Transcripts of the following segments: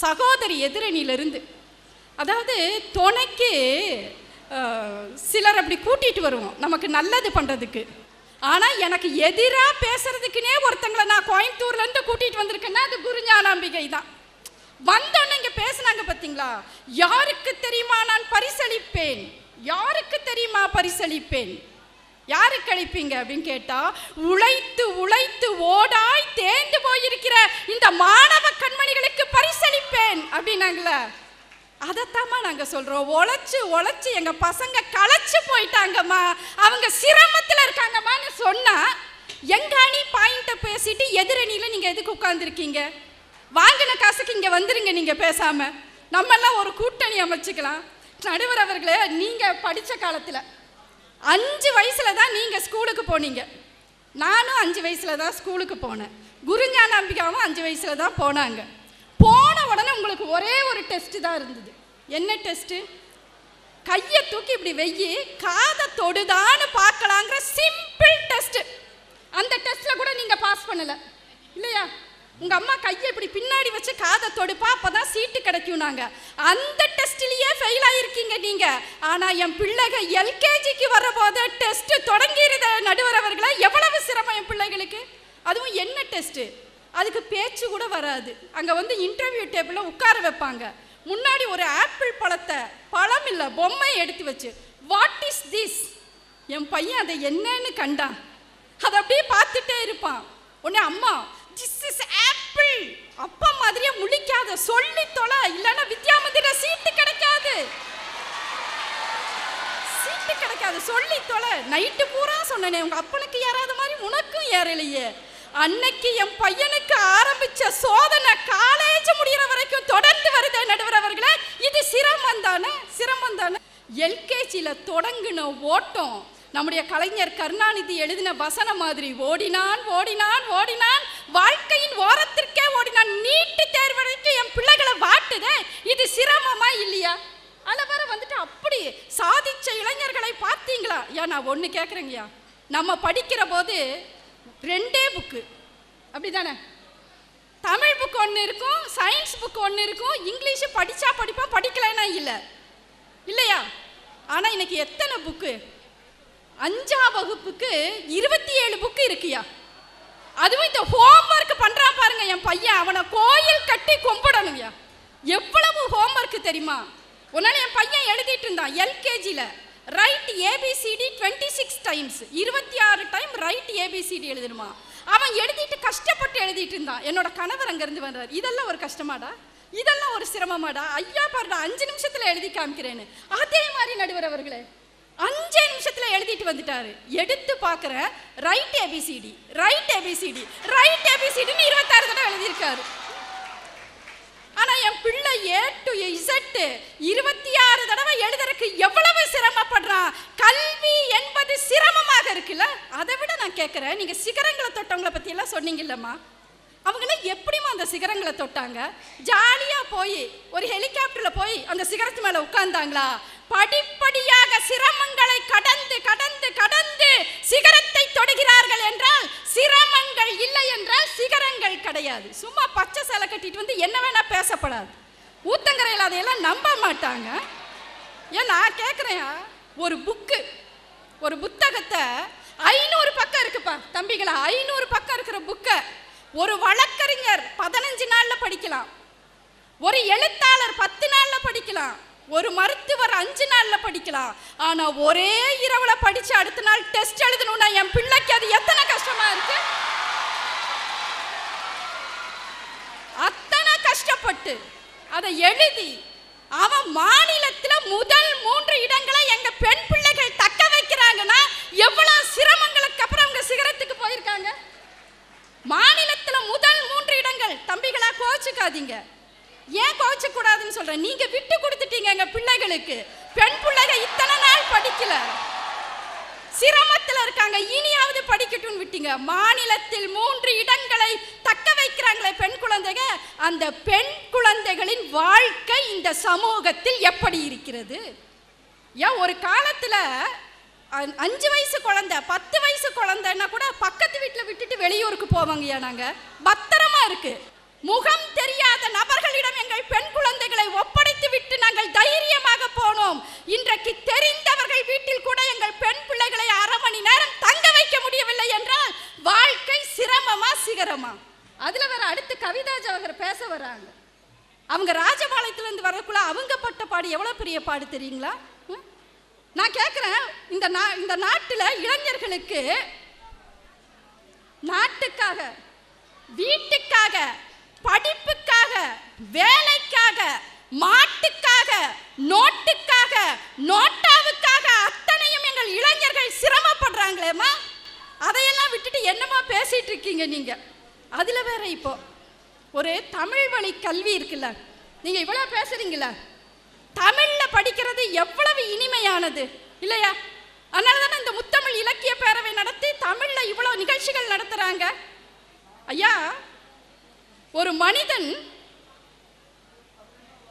சகோதரி எதிரணியிலிருந்து. அதாவது துணைக்கு சிலர் அப்படி கூட்டிகிட்டு வருவோம் நமக்கு நல்லது பண்ணுறதுக்கு. ஆனால் எனக்கு எதிராக பேசுறதுக்குன்னே ஒருத்தங்களை நான் கோயம்புத்தூர்லேருந்து கூட்டிகிட்டு வந்திருக்கேன்னா அது குருஞானாம்பிகை தான். வந்தோன்னு இங்கே பேசுனாங்க பார்த்தீங்களா, யாருக்கு தெரியுமா நான் பரிசளிப்பேன், யாருக்கு தெரியுமா பரிசளிப்பேன், யாருக்கு அளிப்பீங்க அப்படின்னு கேட்டா, உழைத்து உழைத்து ஓடாய் தேர்ந்து போயிருக்கிற இந்த மாணவ கண்மணிகளுக்கு பரிசளிப்பேன் அப்படின்னாங்களே. அதைத்தாம்மா நாங்கள் சொல்கிறோம். உழைச்சி உழைச்சி எங்கள் பசங்க களைச்சு போயிட்டாங்கம்மா, அவங்க சிரமத்தில் இருக்காங்கம்மான்னு சொன்னால் எங்கள் அணி பாயிண்ட்டை பேசிட்டு எதிரணியில் நீங்கள் எதுக்கு உட்காந்துருக்கீங்க? வாங்கின காசுக்கு இங்கே வந்துருங்க. நீங்கள் பேசாமல் நம்மெல்லாம் ஒரு கூட்டணி அமைச்சிக்கலாம். நடுவர் அவர்களே, நீங்கள் படித்த காலத்தில் 5 வயசில் தான் நீங்கள் ஸ்கூலுக்கு போனீங்க. நானும் 5 வயசில் தான் ஸ்கூலுக்கு போனேன். குருஞானாம்பிகாவும் 5 வயசில் தான் போனாங்க. போன உடனே உங்களுக்கு ஒரே ஒரு டெஸ்ட்டு தான் இருந்தது. என்ன டெஸ்ட்டு? கையை தூக்கி இப்படி வெய்யி காதை தொடுதான்னு பார்க்கலாங்கிற சிம்பிள் டெஸ்ட்டு. அந்த டெஸ்ட்டில் கூட நீங்கள் பாஸ் பண்ணலை இல்லையா? உங்கள் அம்மா கையை இப்படி பின்னாடி வச்சு காதை தொடுப்பா, அப்போ தான் சீட்டு கிடைக்கும். நாங்கள் அந்த டெஸ்ட்லேயே ஃபெயில் ஆகிருக்கீங்க நீங்கள். ஆனால் என் பிள்ளைங்க எல்கேஜிக்கு வர போது டெஸ்ட்டு தொடங்கிடுத நடுவர் அவர்களே. எவ்வளவு சிரமம் என் பிள்ளைகளுக்கு. அதுவும் என்ன டெஸ்ட்டு? அதுக்கு பேச்சு கூட வராது. அங்கே வந்து இன்டர்வியூ டேபிளில் உட்கார வைப்பாங்க. முன்னாடி ஒரு ஆப்பிள் பழத்தை, பழம் இல்லை பொம்மை எடுத்து வச்சு, வாட் இஸ் திஸ்? என் பையன் அதை என்னன்னு கண்டான். அதை அப்படியே பார்த்துட்டே இருப்பான். உடனே அம்மா, திஸ் இஸ் ஆப்பிள். அப்பா மாதிரியே முழிக்காத, சொல்லி தொலை, இல்லைன்னா வித்யாமந்திர சீட்டு கிடைக்காது, சீட்டு கிடைக்காது, சொல்லி தொலை. நைட்டு பூரா சொன்னேனே, உங்க அப்பனுக்கு ஏறாத மாதிரி உனக்கும் ஏறலையே. அன்னைக்கு என் பையனுக்கு ஆரம்பிச்ச சோதனை காலேஜ் முடிகிற வரைக்கும் தொடர்ந்து வருது நடுவர் அவர்களே. இது சிரமம் தானே, சிரமம் தானே. எல்கேஜியில் தொடங்கின ஓட்டம் நம்முடைய கலைஞர் கருணாநிதி எழுதின வசனம் மாதிரி ஓடினான் ஓடினான் ஓடினான், வாழ்க்கையின் ஓரத்திற்கே ஓடினான். நீட்டு தேர்வு வரைக்கும் என் பிள்ளைகளை வாட்டுதே, இது சிரமமா இல்லையா? அதில் வர வந்துட்டு அப்படி சாதிச்ச இளைஞர்களை பார்த்தீங்களா? ஏன் நான் ஒன்று கேட்குறேங்கய்யா, நம்ம படிக்கிற போது 2 புக்கு அப்படி தானே? தமிழ் புக்கு ஒன்று இருக்கும், சயின்ஸ் புக்கு ஒன்று இருக்கும். இங்கிலீஷு படித்தா படிப்பா, படிக்கலைன்னா இல்லை இல்லையா? ஆனால் இன்னைக்கு எத்தனை புக்கு? 5ஆம் வகுப்புக்கு 27 புக்கு இருக்குயா. அதுவும் இந்த ஹோம்ஒர்க் பண்ணுறான் பாருங்க என் பையன், அவனை கோயில் கட்டி கும்பிடணும்யா. எவ்வளவு ஹோம்ஒர்க் தெரியுமா? ஒன்னால என் பையன் எழுதிட்டு இருந்தான் எல்கேஜியில், write A B C D 26 times, 26 time write A B C D எழுதணுமா. அவன் எழுதிட்டு கஷ்டப்பட்டு எழுதிட்டு இருந்தான். என்னோட கணவர் அங்கேருந்து வர்றாரு, இதெல்லாம் ஒரு கஷ்டமாடா, இதெல்லாம் ஒரு சிரமமாடா, ஐயா பாருடா 5 நிமிஷத்தில் எழுதி காமிக்கிறேன்னு. அதே மாதிரி நடுவர் அவர்களே 5 நிமிஷத்தில் எழுதிட்டு வந்துட்டாரு. எடுத்து பார்க்குறேன், write A B C D write A B C D write ஏபிசிடின்னு 26 தடவை எழுதியிருக்காரு. ஆனால் என் பிள்ளை A to Z 26 தடவை எழுதுறதுக்கு எவ்வளவு சிரமப்படுறான். கல்வி என்பது சிரமமாக இருக்குல்ல. அதை விட நான் கேட்குறேன், நீங்கள் சிகரங்களை தொட்டவங்களை பற்றியெல்லாம் சொன்னீங்கல்லம்மா, அவங்களாம் எப்படிமா அந்த சிகரங்களை தொட்டாங்க? ஜாலியாக போய் ஒரு ஹெலிகாப்டரில் போய் அந்த சிகரத்து மேலே உட்கார்ந்தாங்களா? படிப்படியாக சிரமங்களை கடந்து கடந்து கடந்து சிகரத்தை தொடுகிறார்கள் என்றால் சிரமங்கள் இல்லை என்றால் சிகரங்கள் கிடையாது. சும்மா பச்சை சேலை கட்டிட்டு வந்து என்ன வேணா பேசப்படாது. ஊத்தங்கரையில் அதையெல்லாம் நம்ப மாட்டாங்க. ஏன் நான் கேட்குறேன், ஒரு புக்கு, ஒரு புத்தகத்தை 500 பக்கம் இருக்குப்பா தம்பிகளா, 500 பக்கம் இருக்கிற புக்கை ஒரு வழக்கறிஞர் 15 நாளில் படிக்கலாம், ஒரு எழுத்தாளர் 10 நாளில் படிக்கலாம், ஒரு மருத்துவர் 5 நாளில் படிக்கலாம். ஆனால் ஒரே இரவில் படித்து அடுத்த நாள் டெஸ்ட் எழுதணும்னா என் பிள்ளைக்கு அது எத்தனை கஷ்டமா இருக்கு? அத்தனை கஷ்டப்பட்டு அதை எழுதி அவன் மாநிலத்தில் முதல் 3 இடங்களை எங்க பெண் பிள்ளைகள் தக்க வைக்கிறாங்கன்னா எவ்வளவு சிரமங்களுக்கு அப்புறம் அவங்க சிகரத்துக்கு போயிருக்காங்க. மாநிலத்தில் முதல் 3 இடங்கள். தம்பிகளா கோச்சுக்காதீங்க, ஏன் கோச்ச கூடாதுன்னு சொல்றேன். நீங்க விட்டு கொடுத்துட்டீங்க எங்க பிள்ளைகளுக்கு. பெண் பிள்ளைகள் இத்தனை நாள் படிக்கல, சிரமத்தில் இருக்காங்க, இனியாவது படிக்கட்டும்னு விட்டீங்க. மாநிலத்தில் 3 இடங்களை தக்க வைக்கிறாங்களே பெண் குழந்தைகள், அந்த பெண் குழந்தைகளின் வாழ்க்கை இந்த சமூகத்தில் எப்படி இருக்கிறது? ஏன் ஒரு காலத்தில் 5 வயசு குழந்தை 10 வயசு குழந்தைன்னா கூட பக்கத்து வீட்டில் விட்டுட்டு வெளியூருக்கு போவாங்கய்யா. நாங்கள் பத்திரமா இருக்கு. முகம் தெரியாத நபர்களிடம் எங்கள் பெண் குழந்தைகளை ஒப்படைத்து விட்டு நாங்கள் தைரியமாக போனோம். இன்றைக்கு தெரிந்தவர்கள் வீட்டில் கூட எங்கள் பெண் பிள்ளைகளை அரை மணி நேரம் தங்க வைக்க முடியவில்லை என்றால் வாழ்க்கை சிரமமா சிகரமா? அதுல வேற அடுத்து கவிதா ஜவஹர் பேச வராங்க. அவங்க ராஜபாளையத்திலிருந்து வரக்குள்ள அவங்க பட்ட பாடு எவ்வளவு பெரிய பாடு தெரியுங்களா? நான் கேட்கிறேன், இந்த நாட்டில் இளைஞர்களுக்கு நாட்டுக்காக, வீட்டுக்காக, படிப்புக்காக, வேலைக்காக, மாட்டுக்காக, நோட்டுக்காக, நோட்டாவுக்காக அத்தனையும் எங்கள் இளைஞர்கள் சிரமப்படுறாங்களேம்மா. அதையெல்லாம் விட்டுட்டு என்னமா பேசிட்டு இருக்கீங்க நீங்க? அதுல வேற இப்போ ஒரு தமிழ் வழி கல்வி இருக்குல்ல, நீங்க இவ்வளவு பேசுறீங்களா? தமிழ்ல படிக்கிறது எவ்வளவு இனிமையானது இல்லையா? அதனால தானே இந்த முத்தமிழ் இலக்கிய பேரவை நடத்தி தமிழ்ல இவ்வளவு நிகழ்ச்சிகள் நடத்துறாங்க. ஐயா, ஒரு மனிதன்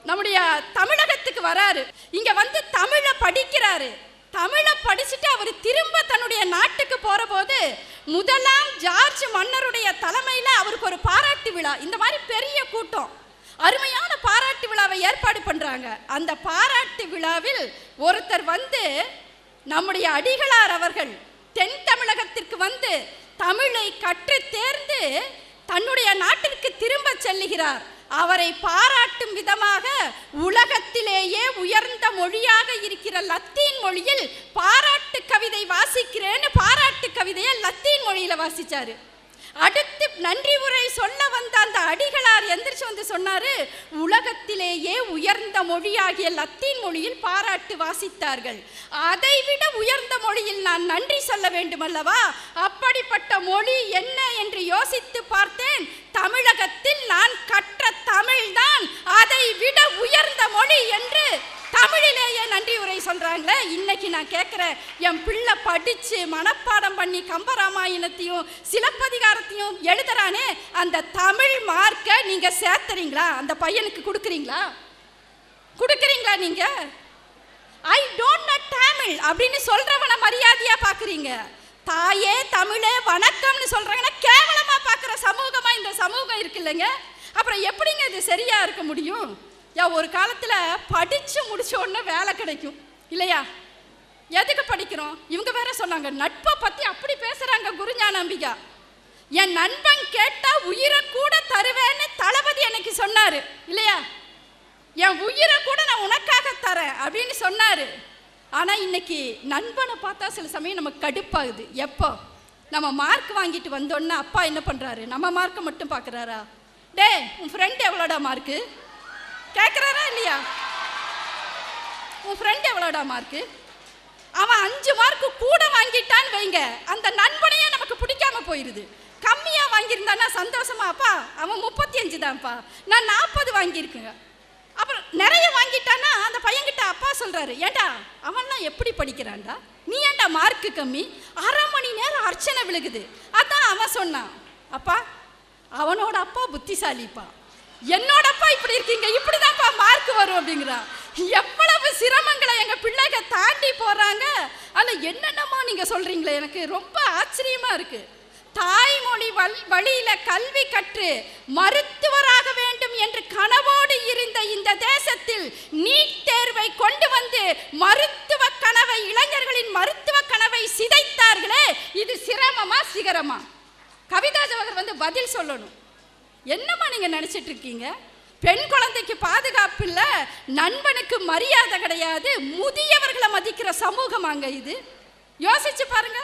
நம்முடைய தமிழகத்துக்கு வராரு, இங்க வந்து தமிழை படிக்கிறாரு. தமிழை படிச்சுட்டு அவர் திரும்ப தன்னுடைய நாட்டுக்கு போற போது முதலாம் ஜார்ஜ் மன்னருடைய தலைமையில அவருக்கு ஒரு பாராட்டு விழா, இந்த மாதிரி பெரிய கூட்டம், அருமையான பாராட்டு விழாவை ஏற்பாடு பண்றாங்க. அந்த பாராட்டு விழாவில் ஒருத்தர் வந்து நம்முடைய அடிகளார் அவர்கள் தென் தமிழகத்திற்கு வந்து தமிழை கற்று தேர்ந்து தன்னுடைய நாட்டிற்கு திரும்ப செல்லுகிறார். அவரை பாராட்டும் விதமாக உலகத்திலேயே உயர்ந்த மொழியாக இருக்கிற லத்தீன் மொழியில் பாராட்டு கவிதை வாசிக்கிறேன்னு பாராட்டு கவிதையை லத்தீன் மொழியில வாசிச்சாரு. அடுத்து நன்றி உரை சொல்ல வந்த அந்த அடிகளார் எந்திரிச்சு வந்து சொன்னாரு, உலகத்திலேயே உயர்ந்த மொழியாகிய லத்தீன் மொழியில் பாராட்டு வாசித்தார்கள், அதைவிட உயர்ந்த மொழியில் நான் நன்றி சொல்ல வேண்டும் அல்லவா? அப்படிப்பட்ட மொழி என்ன என்று யோசித்து பார்த்தேன். தமிழகத்தில் நான் கற்ற தமிழ்தான் அதை விட உயர்ந்த மொழி என்று தமிழிலேயே நன்றி உரை சொல்றாங்களே. இன்னைக்கு நான் கேட்கிறேன், என் பிள்ளை படிச்சு மனப்பாடம் பண்ணி கம்பராமாயணத்தையும் சிலப்பதிகாரத்தையும் எழுதுறானே, அந்த தமிழ் மார்க்கை நீங்க சேர்த்துறீங்களா? அந்த பையனுக்கு கொடுக்குறீங்களா? நீங்க ஐ டோன்ட் நோ தமிழ் அப்படின்னு சொல்றவனை மரியாதையா பாக்குறீங்க. தாயே தமிழே வணக்கம்னு சொல்றாங்கன்னா கேவலமா பாக்குற சமூகமா இந்த சமூகம் இருக்கு இல்லைங்க. அப்புறம் எப்படிங்க இது சரியா இருக்க முடியும்? ஒரு காலத்துல படிச்சு முடிச்ச உடனே வேலை கிடைக்கும் இல்லையா? எதுக்கு படிக்கிறோம்? இவங்க வேற சொன்னாங்க, நட்பை பத்தி அப்படி பேசுறாங்க குருஞான அம்பிகா. என் நண்பன் கேட்டா உயிரை கூட தருவேன்னு தளபதி எனக்கு சொன்னாரு இல்லையா? என் உயிரை கூட நான் உனக்காக தரேன் அப்படின்னு சொன்னாரு. ஆனா இன்னைக்கு நண்பனை பார்த்தா சில சமயம் நமக்கு கடுப்பாகுது. எப்போ நம்ம மார்க் வாங்கிட்டு வந்தோன்னா அப்பா என்ன பண்றாரு? நம்ம மார்க்கை மட்டும் பாக்குறாரா? டே, உன் ஃப்ரெண்ட் எவ்வளோடா மார்க்கு கேட்குறாரா இல்லையா? உன் ஃப்ரெண்ட் எவ்வளோடா மார்க்கு? அவன் 5 மார்க்கு கூட வாங்கிட்டான்னு வைங்க, அந்த நண்பனையே நமக்கு பிடிக்காம போயிடுது. கம்மியாக வாங்கியிருந்தானா சந்தோஷமா, அப்பா அவன் 35 தான்ப்பா, நான் 40 வாங்கியிருக்கேங்க. அப்புறம் நிறைய வாங்கிட்டான்னா அந்த பையன்கிட்ட அப்பா சொல்கிறாரு, ஏண்டா அவன்லாம் எப்படி படிக்கிறான்டா, நீ ஏண்டா மார்க்கு கம்மி? அரை மணி நேரம் அர்ச்சனை விழுகுது. அதான் அவன் சொன்னான், அப்பா அவனோட அப்பா புத்திசாலிப்பா, என்னோட அப்பா இப்படி இருக்கீங்க, இப்படிதான்ப்பா மார்க் வரும் அப்படிங்கிறான். எவ்வளவு சிரமங்களை எங்க பிள்ளைங்க தாண்டி போறாங்க. அதில் என்னென்னமோ நீங்க சொல்றீங்களே, எனக்கு ரொம்ப ஆச்சரியமா இருக்கு. தாய்மொழி வழியில கல்வி கற்று மருத்துவராக வேண்டும் என்று கனவோடு இருந்த இந்த தேசத்தில் நீட் தேர்வை கொண்டு வந்து மருத்துவ கனவை, இளைஞர்களின் மருத்துவ கனவை சிதைத்தார்களே, இது சிரமமா சிகரமா? கவிதா ஜவஹர் வந்து பதில் சொல்லணும். என்னம்மா நீங்க நினைச்சிட்டு இருக்கீங்க? பெண் குழந்தைக்கு பாதுகாப்பு இல்லை, நண்பனுக்கு மரியாதை கிடையாது, முதியவர்களை மதிக்கிற சமூகமாங்க இது. யோசிச்சு பாருங்க.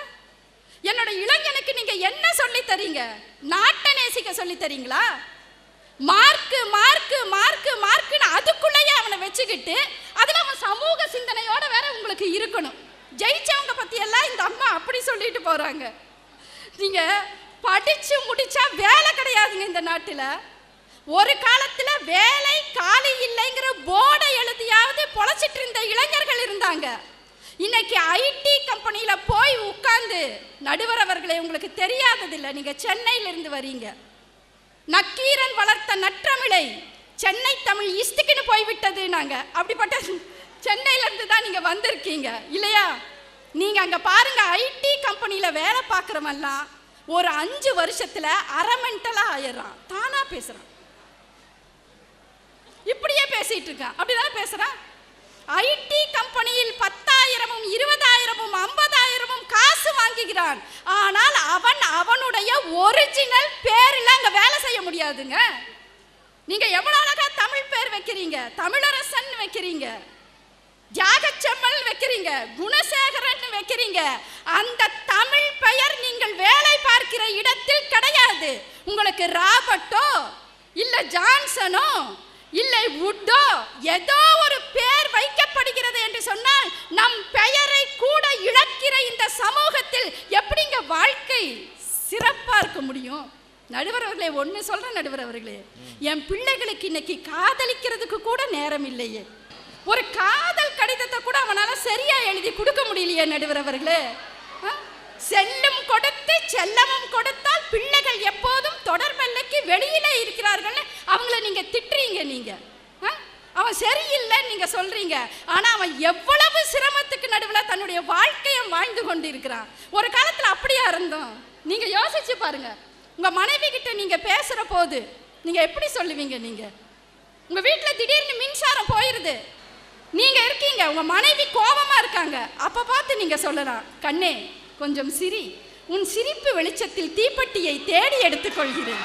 என்னோட இளைஞனுக்கு நீங்க என்ன சொல்லி தரீங்க? நாட்டை நேசிக்க சொல்லி தரீங்களா? மார்க்கு மார்க்கு மார்க்கு மார்க்குன்னு அதுக்குள்ளேயே அவனை வச்சுக்கிட்டு அதுல அவன் சமூக சிந்தனையோட வேற உங்களுக்கு இருக்கணும். ஜெயிச்சவங்க பத்தி எல்லாம் இந்த அம்மா அப்படி சொல்லிட்டு போறாங்க. நீங்க படிச்சு முடிச்சா வேலை கிடையாதுங்க இந்த நாட்டில். ஒரு காலத்துல வேலை காலி இல்லைங்கிற போர்டை எழுதியாவது பொழைச்சிட்டு இருந்த இளைஞர்கள் இருந்தாங்க. இன்னைக்கு ஐடி கம்பெனியில போய் உட்கார்ந்து, நடுவர் அவர்களே உங்களுக்கு தெரியாததில்லை, நீங்க சென்னையிலிருந்து வரீங்க, நக்கீரன் வளர்த்த நற்றமிழை சென்னை தமிழ் இஸ்துக்குன்னு போய்விட்டது. நாங்க அப்படிப்பட்ட சென்னையில இருந்து தான் நீங்க வந்திருக்கீங்க இல்லையா? நீங்க அங்க பாருங்க, ஐடி கம்பெனியில வேலை பார்க்குறவெல்லாம் ஒரு 5 வருஷத்துல அரை மென்டலா ஆயிடுறான், தானா பேசுறான். இப்படியே பேசிட்டு இருக்கான். அப்படிதானே பேசுறான். ஐடி கம்பெனியில் 10,000, 20,000, 50,000 காசு வாங்குகிறான். ஆனால் அவனுடைய ஒரிஜினல் பேரில் அங்க வேலை செய்ய முடியாதுங்க. நீங்க எவ்வளவு அழகா தமிழ் பேர் வைக்கிறீங்க, தமிழரசன் வைக்கிறீங்க, தியாகச்செம்மல் வைக்கிறீங்க, குணசேகரன் வைக்கிறீங்க. அந்த தமிழ் பெயர் நீங்கள் வேலை பார்க்கிற இடத்தில் கிடையாது. உங்களுக்கு ராபர்ட்டோ இல்ல ஜான்சனோ இல்லை வுட்டோ ஏதோ ஒரு பேர் வைக்கப்படுகிறது என்று சொன்னால் நம் பெயரை கூட இழக்கிற இந்த சமூகத்தில் எப்படிங்க வாழ்க்கை சிறப்பா இருக்க முடியும்? நடுவர் அவர்களே, ஒன்று சொல்கிறேன் நடுவர் அவர்களே, என் பிள்ளைகளுக்கு இன்னைக்கு காதலிக்கிறதுக்கு கூட நேரம் இல்லையே. ஒரு காதல் கடிதத்தை கூட அவனால் சரியா எழுதி கொடுக்க முடியலையே நடுவர் அவர்களே. செல்லும் கொடுத்து செல்லமும் கொடுத்தால் பிள்ளைகள் எப்போதும் தொடர்பெல்லைக்கு வெளியிலே இருக்கிறார்கள். அவங்கள நீங்க திட்டுறீங்க, நீங்க அவன் சரியில்லைன்னு நீங்க சொல்றீங்க. ஆனா அவன் எவ்வளவு சிரமத்துக்கு நடுவில் தன்னுடைய வாழ்க்கையை வாழ்ந்து கொண்டு இருக்கிறான். ஒரு காலத்துல அப்படியா இருந்தோம்? நீங்க யோசிச்சு பாருங்க. உங்க மனைவி கிட்ட நீங்க பேசுற போது நீங்க எப்படி சொல்லுவீங்க? நீங்க உங்க வீட்டுல திடீர்னு மின்சாரம் போயிருது, நீங்க இருக்கீங்க, உங்க மனைவி கோபமா இருக்காங்க. அப்ப பார்த்து நீங்க சொல்லலாம், கண்ணே கொஞ்சம் சிரி, உன் சிரிப்பு வெளிச்சத்தில் தீப்பெட்டியை தேடி எடுத்துக்கொள்கிறேன்.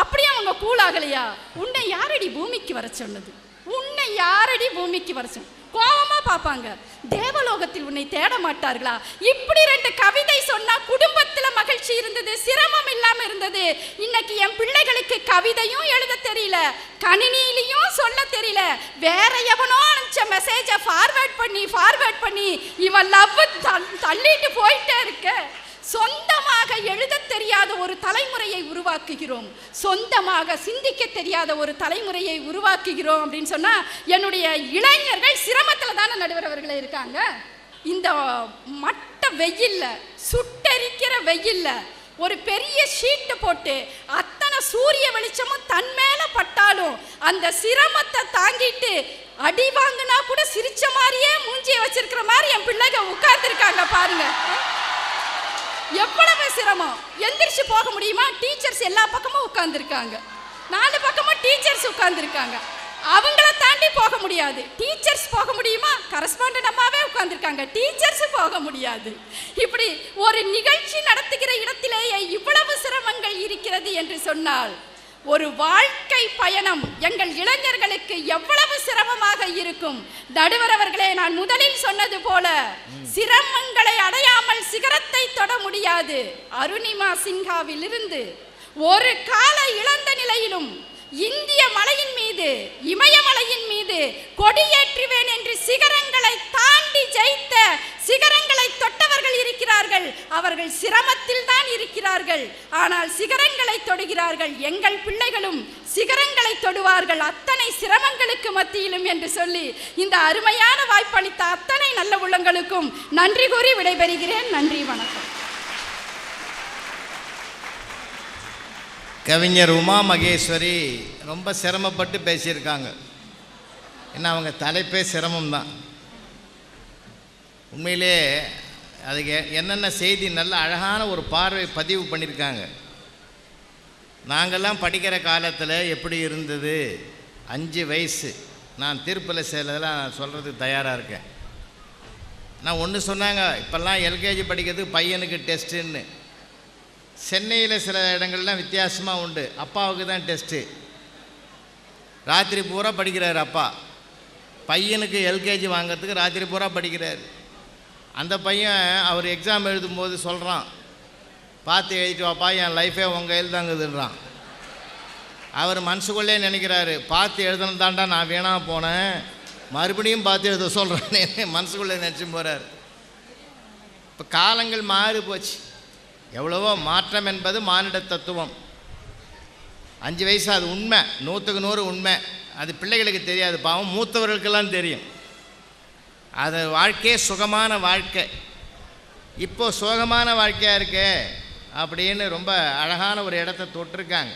அப்படியே அவங்க கூலாகலையா? உன்னை யாரடி பூமிக்கு வர சொன்னது? உன்னை யாரடி பூமிக்கு வர சொன்ன? கோபமா பார்ப்பாங்க. தேவலோகத்தில் உன்னை தேட மாட்டார்களா? இப்படி 2 கவிதை சொன்னா குடும்பத்துல மகிழ்ச்சி இருந்தது, சிரமம் இல்லாம இருந்தது. இன்னைக்கு என் பிள்ளைகளுக்கு கவிதையும் எழுத தெரியல, கணினியிலையும் சொல்ல தெரியல. வேற எவனோ அனுப்பிச்ச மெசேஜை ஃபார்வேர்ட் பண்ணி இவன் லவ் தள்ளிட்டு போயிட்டே இருக்க. சொந்தமாக எழுத தெரியாத ஒரு தலைமுறையை உருவாக்குகிறோம், சொந்தமாக சிந்திக்க தெரியாத ஒரு தலைமுறையை உருவாக்குகிறோம் அப்படின்னு சொன்னா என்னுடைய இளைஞர்கள் சிரமத்தில் தானே நடுவர் அவர்களே இருக்காங்க. இந்த மட்ட வெயில்ல, சுட்டரிக்கிற வெயில்ல ஒரு பெரிய ஷீட்டை போட்டு அத்தனை சூரிய வெளிச்சமும் தன் மேல பட்டாலும் அந்த சிரமத்தை தாங்கிட்டு அடி வாங்கினா கூட சிரிச்ச மாதிரியே மூஞ்சியை வச்சிருக்கிற மாதிரி என் பிள்ளைங்க உட்கார்ந்துருக்காங்க பாருங்க. எவ்வளவு சிரமம்! எந்திரிச்சு போக முடியுமா? டீச்சர்ஸ் எல்லா பக்கமும் உட்கார்ந்துருக்காங்க, 4 பக்கமும் டீச்சர்ஸ் உட்கார்ந்துருக்காங்க. அவங்கள தாண்டி போக முடியாது. டீச்சர்ஸ் போக முடியுமா? கரஸ்பாண்டன்ட் அம்மாவே உட்கார்ந்துருக்காங்க, டீச்சர்ஸ் போக முடியாது. இப்படி ஒரு நிகழ்ச்சி நடத்துகிற இடத்திலேயே இவ்வளவு சிரமங்கள் இருக்கிறது என்று சொன்னால் ஒரு வாழ்க்கை பயணம் எங்கள் இளைஞர்களுக்கு எவ்வளவு சிரமமாக இருக்கும். நடுவர் அவர்களே, நான் முதலில் சொன்னது போல சிரமங்களை அடையாமல் சிகரத்தை தொட முடியாது. அருணிமா சின்ஹாவில் இருந்து ஒரு கால இழந்த நிலையிலும் இந்திய மலையின் மீது, இமயமலையின் மீது கொடியேற்றுவேன் என்று சிகரங்களை தாண்டி ஜெயித்த, சிகரங்களை தொட்டவர்கள் இருக்கிறார்கள். அவர்கள் சிரமத்தில் தான் இருக்கிறார்கள், ஆனால் சிகரங்களை தொடுகிறார்கள். எங்கள் பிள்ளைகளும் சிகரங்களை தொடுவார்கள் அத்தனை சிரமங்களுக்கு மத்தியிலும் என்று சொல்லி இந்த அருமையான வாய்ப்பளித்த அத்தனை நல்ல உள்ளங்களுக்கும் நன்றி கூறி விடைபெறுகிறேன். நன்றி, வணக்கம். கவிஞர் உமா மகேஸ்வரி ரொம்ப சிரமப்பட்டு பேசியிருக்காங்க. ஏன்னா அவங்க தலைப்பே சிரமம்தான். உண்மையிலே அதுக்கு என்னென்ன செய்தி நல்ல அழகான ஒரு பார்வை பதிவு பண்ணியிருக்காங்க. நாங்கள்லாம் படிக்கிற காலத்தில் எப்படி இருந்தது? 5 வயசு, நான் தீர்ப்பில் செய்கிறதெல்லாம் நான் சொல்கிறதுக்கு தயாராக இருக்கேன். நான் ஒன்று சொன்னாங்க, இப்போல்லாம் எல்கேஜி படிக்கிறதுக்கு பையனுக்கு டெஸ்ட்டுன்னு. சென்னையில் சில இடங்கள்லாம் வித்தியாசமாக உண்டு. அப்பாவுக்கு தான் டெஸ்ட்டு, ராத்திரி பூரா படிக்கிறார் அப்பா. பையனுக்கு எல்கேஜி வாங்கிறதுக்கு ராத்திரி பூரா படிக்கிறார். அந்த பையன் அவர் எக்ஸாம் எழுதும்போது சொல்கிறான், பார்த்து எழுதிட்டு வாப்பா, என் லைஃபே உங்கள் கையில் தாங்குதுன்றான். அவர் மனசுக்குள்ளே நினைக்கிறாரு, பார்த்து எழுதணும் தாண்டா நான் வீணாக போனேன், மறுபடியும் பார்த்து எழுத சொல்கிறேன்னு மனசுக்குள்ளே நினச்சி போகிறார். இப்போ காலங்கள் மாறி போச்சு. எவ்வளவோ மாற்றம் என்பது மானிட தத்துவம். 5 வயசு, அது உண்மை, 100க்கு 100 உண்மை. அது பிள்ளைகளுக்கு தெரியாது, பாவம் மூத்தவர்களுக்கெல்லாம் தெரியும். அது வாழ்க்கையே சுகமான வாழ்க்கை. இப்போது சோகமான வாழ்க்கையாக இருக்கே அப்படின்னு ரொம்ப அழகான ஒரு இடத்த தொட்டிருக்காங்க.